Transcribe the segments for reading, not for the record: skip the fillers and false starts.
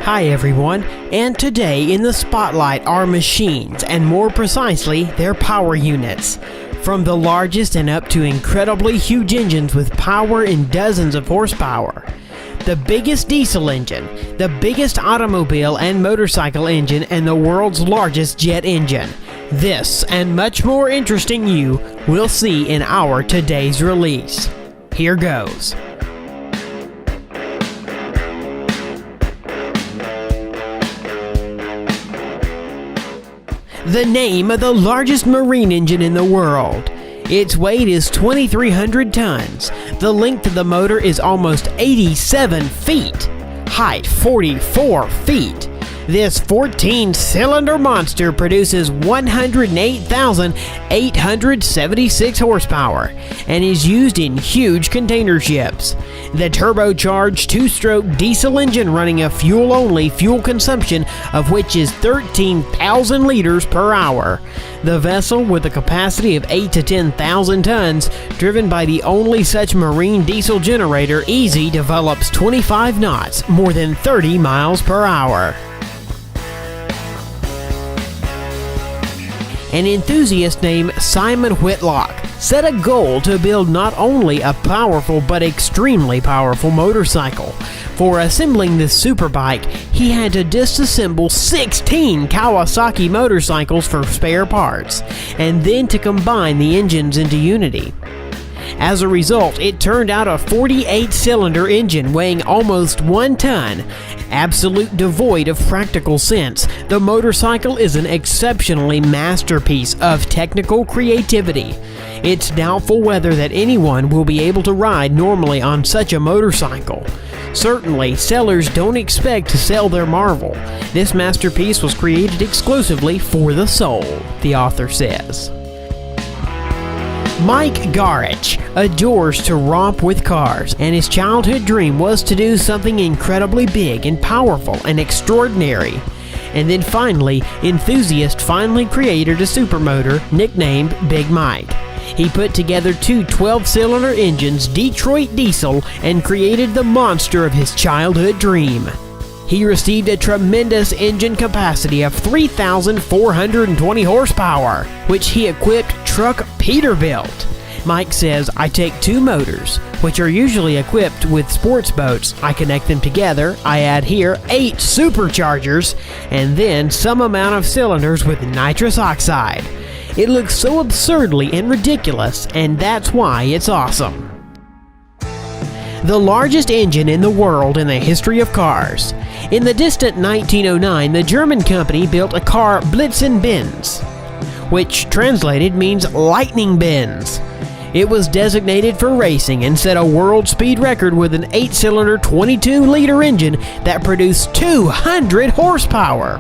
Hi everyone, and today in the spotlight are machines, and more precisely, their power units. From the largest and up to incredibly huge engines with power in dozens of horsepower. The biggest diesel engine, the biggest automobile and motorcycle engine, and the world's largest jet engine. This and much more interesting you will see in our today's release. Here goes. The name of the largest marine engine in the world. Its weight is 2,300 tons. The length of the motor is almost 87 feet. Height 44 feet. This 14-cylinder monster produces 108,876 horsepower and is used in huge container ships. The turbocharged two-stroke diesel engine running a fuel-only fuel consumption of which is 13,000 liters per hour. The vessel, with a capacity of 8 to 10,000 tons, driven by the only such marine diesel generator, easy develops 25 knots, more than 30 miles per hour. An enthusiast named Simon Whitlock set a goal to build not only a powerful but extremely powerful motorcycle. For assembling this superbike, he had to disassemble 16 Kawasaki motorcycles for spare parts, and then to combine the engines into unity. As a result, it turned out a 48-cylinder engine weighing almost 1 ton. Absolute devoid of practical sense, the motorcycle is an exceptionally masterpiece of technical creativity. It's doubtful whether that anyone will be able to ride normally on such a motorcycle. Certainly, sellers don't expect to sell their marvel. This masterpiece was created exclusively for the soul, the author says. Mike Garich adores to romp with cars, and his childhood dream was to do something incredibly big and powerful and extraordinary. And then finally, enthusiast finally created a supermotor nicknamed Big Mike. He put together two 12-cylinder engines, Detroit diesel, and created the monster of his childhood dream. He received a tremendous engine capacity of 3,420 horsepower, which he equipped truck Peterbilt. Mike says, I take two motors, which are usually equipped with sports boats. I connect them together, I add here 8 superchargers, and then some amount of cylinders with nitrous oxide. It looks so absurdly and ridiculous, and that's why it's awesome. The largest engine in the world in the history of cars. In the distant 1909, the German company built a car Blitzen Benz, which translated means lightning Benz. It was designated for racing and set a world speed record with an 8-cylinder 22-liter engine that produced 200 horsepower.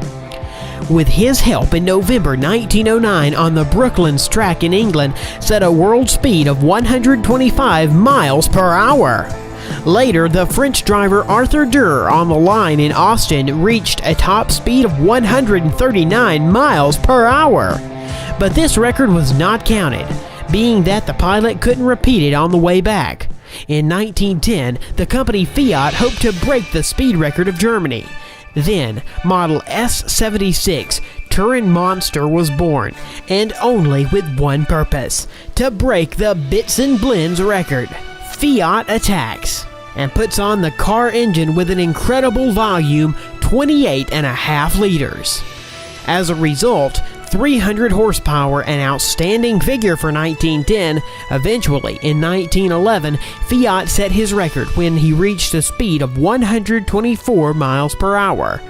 With his help, in November 1909 on the Brooklands track in England, set a world speed of 125 miles per hour. Later, the French driver Arthur Durr on the line in Austin reached a top speed of 139 miles per hour. But this record was not counted, being that the pilot couldn't repeat it on the way back. In 1910, the company Fiat hoped to break the speed record of Germany. Then, model S76 Turin Monster was born, and only with one purpose: to break the Blitzen Benz record. Fiat attacks and puts on the car engine with an incredible volume, 28.5 liters. As a result, 300 horsepower, an outstanding figure for 1910. Eventually, in 1911, Fiat set his record when he reached a speed of 124 miles per hour.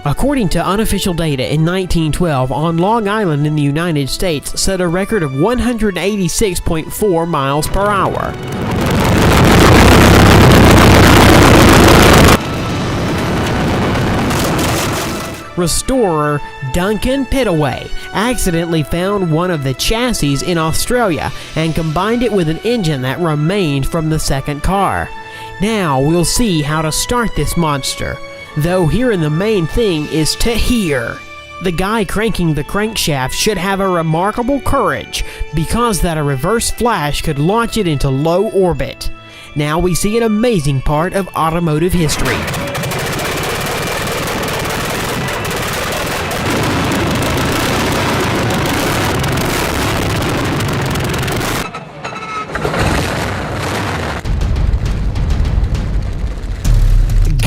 According to unofficial data, in 1912, on Long Island in the United States, set a record of 186.4 miles per hour. Restorer Duncan Pittaway accidentally found one of the chassis in Australia and combined it with an engine that remained from the second car. Now we'll see how to start this monster, though here the main thing is to hear. The guy cranking the crankshaft should have a remarkable courage, because that a reverse flash could launch it into low orbit. Now we see an amazing part of automotive history.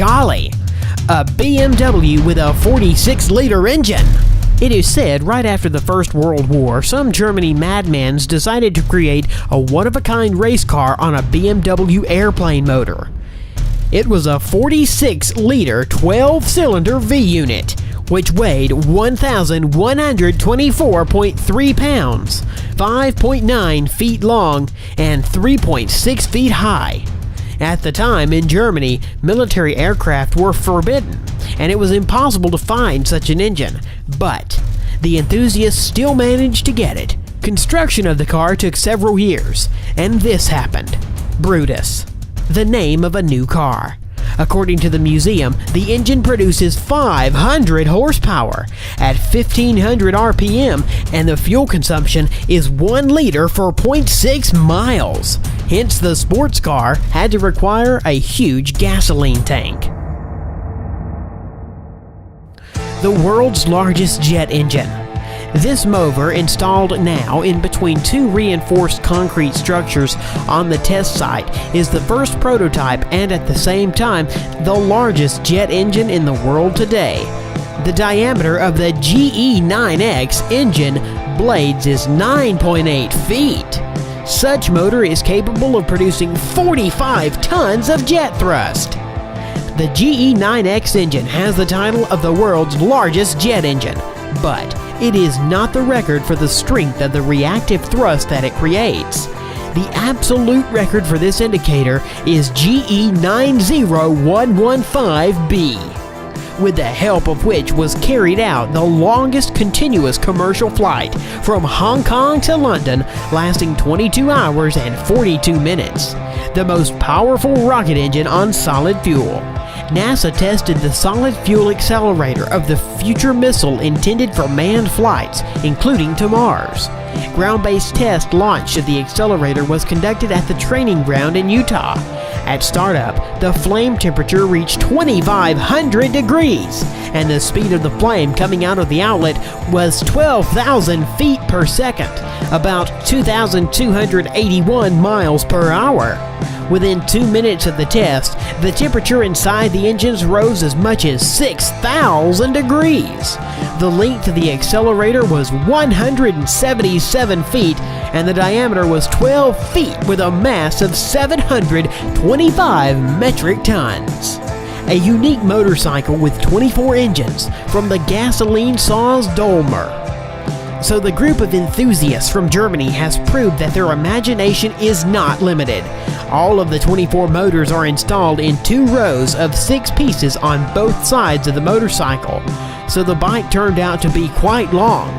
golly! A BMW with a 46-liter engine! It is said right after the First World War, some Germany madmen decided to create a one-of-a-kind race car on a BMW airplane motor. It was a 46-liter 12-cylinder V-unit, which weighed 1,124.3 pounds, 5.9 feet long, and 3.6 feet high. At the time, in Germany, military aircraft were forbidden, and it was impossible to find such an engine. But the enthusiasts still managed to get it. Construction of the car took several years, and this happened. Brutus, the name of a new car. According to the museum, the engine produces 500 horsepower at 1,500 RPM, and the fuel consumption is 1 liter for 0.6 miles. Hence, the sports car had to require a huge gasoline tank. The world's largest jet engine. This motor, installed now in between two reinforced concrete structures on the test site, is the first prototype and at the same time the largest jet engine in the world today. The diameter of the GE9X engine blades is 9.8 feet. Such motor is capable of producing 45 tons of jet thrust. The GE9X engine has the title of the world's largest jet engine, but it is not the record for the strength of the reactive thrust that it creates. The absolute record for this indicator is GE90115B, with the help of which was carried out the longest continuous commercial flight from Hong Kong to London, lasting 22 hours and 42 minutes. The most powerful rocket engine on solid fuel. NASA tested the solid fuel accelerator of the future missile intended for manned flights, including to Mars. Ground-based test launch of the accelerator was conducted at the training ground in Utah. At startup, the flame temperature reached 2,500 degrees, and the speed of the flame coming out of the outlet was 12,000 feet per second, about 2,281 miles per hour. Within 2 minutes of the test, the temperature inside the engines rose as much as 6,000 degrees. The length of the accelerator was 177 feet, and the diameter was 12 feet with a mass of 725 metric tons. A unique motorcycle with 24 engines from the gasoline Saaz Dolmer. So the group of enthusiasts from Germany has proved that their imagination is not limited. All of the 24 motors are installed in 2 rows of 6 pieces on both sides of the motorcycle, so the bike turned out to be quite long.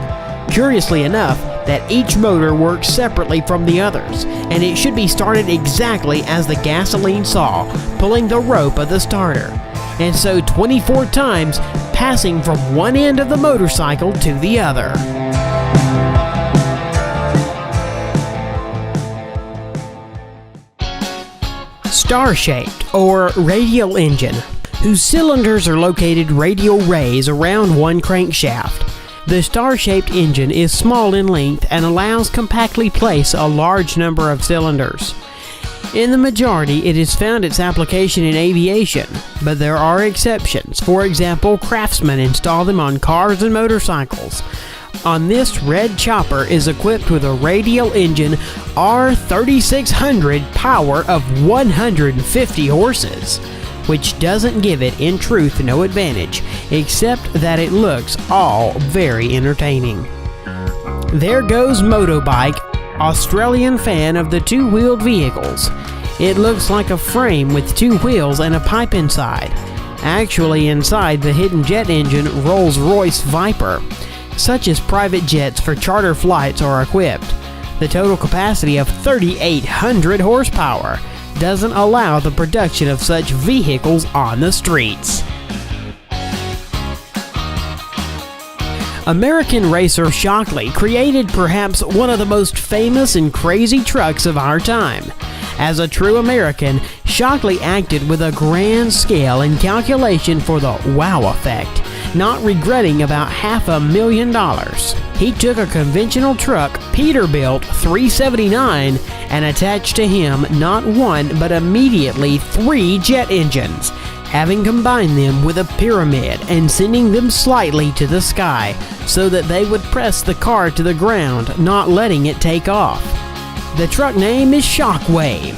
Curiously enough, that each motor works separately from the others, and it should be started exactly as the gasoline saw, pulling the rope of the starter. And so 24 times, passing from one end of the motorcycle to the other. Star-shaped or radial engine, whose cylinders are located radial rays around one crankshaft. The star-shaped engine is small in length and allows compactly place a large number of cylinders. In the majority, it has found its application in aviation, but there are exceptions. For example, craftsmen install them on cars and motorcycles. On this red chopper is equipped with a radial engine R3600 power of 150 horses, which doesn't give it, in truth, no advantage, except that it looks all very entertaining. There goes Motobike, Australian fan of the two-wheeled vehicles. It looks like a frame with 2 wheels and a pipe inside. Actually, inside the hidden jet engine Rolls-Royce Viper. Such as private jets for charter flights are equipped. The total capacity of 3,800 horsepower doesn't allow the production of such vehicles on the streets. American racer Shockley created perhaps one of the most famous and crazy trucks of our time. As a true American, Shockley acted with a grand scale and calculation for the wow effect, not regretting about $500,000. He took a conventional truck Peterbilt 379 and attached to him not one but immediately 3 jet engines. having combined them with a pyramid and sending them slightly to the sky so that they would press the car to the ground, not letting it take off. The truck name is Shockwave.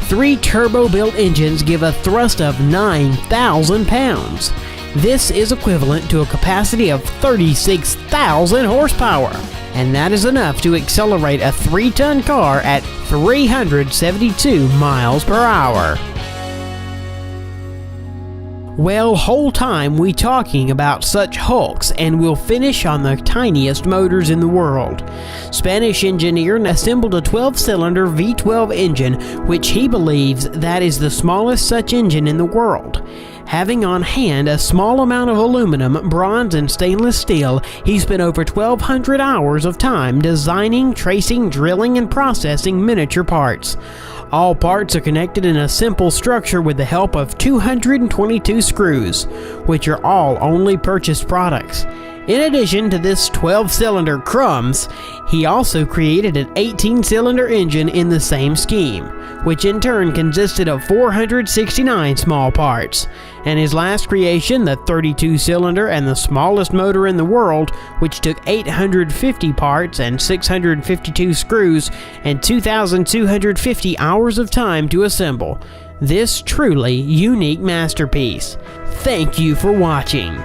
3 turbo-built engines give a thrust of 9,000 pounds. This is equivalent to a capacity of 36,000 horsepower, and that is enough to accelerate a 3-ton car at 372 miles per hour. Well, whole time we talking about such hulks, and we'll finish on the tiniest motors in the world. Spanish engineer assembled a 12-cylinder V12 engine, which he believes that is the smallest such engine in the world. Having on hand a small amount of aluminum, bronze, and stainless steel, he spent over 1,200 hours of time designing, tracing, drilling, and processing miniature parts. All parts are connected in a simple structure with the help of 222 screws, which are all only purchased products. In addition to this 12-cylinder crumbs, he also created an 18-cylinder engine in the same scheme, which in turn consisted of 469 small parts. And his last creation, the 32-cylinder and the smallest motor in the world, which took 850 parts and 652 screws and 2,250 hours of time to assemble. This truly unique masterpiece. Thank you for watching.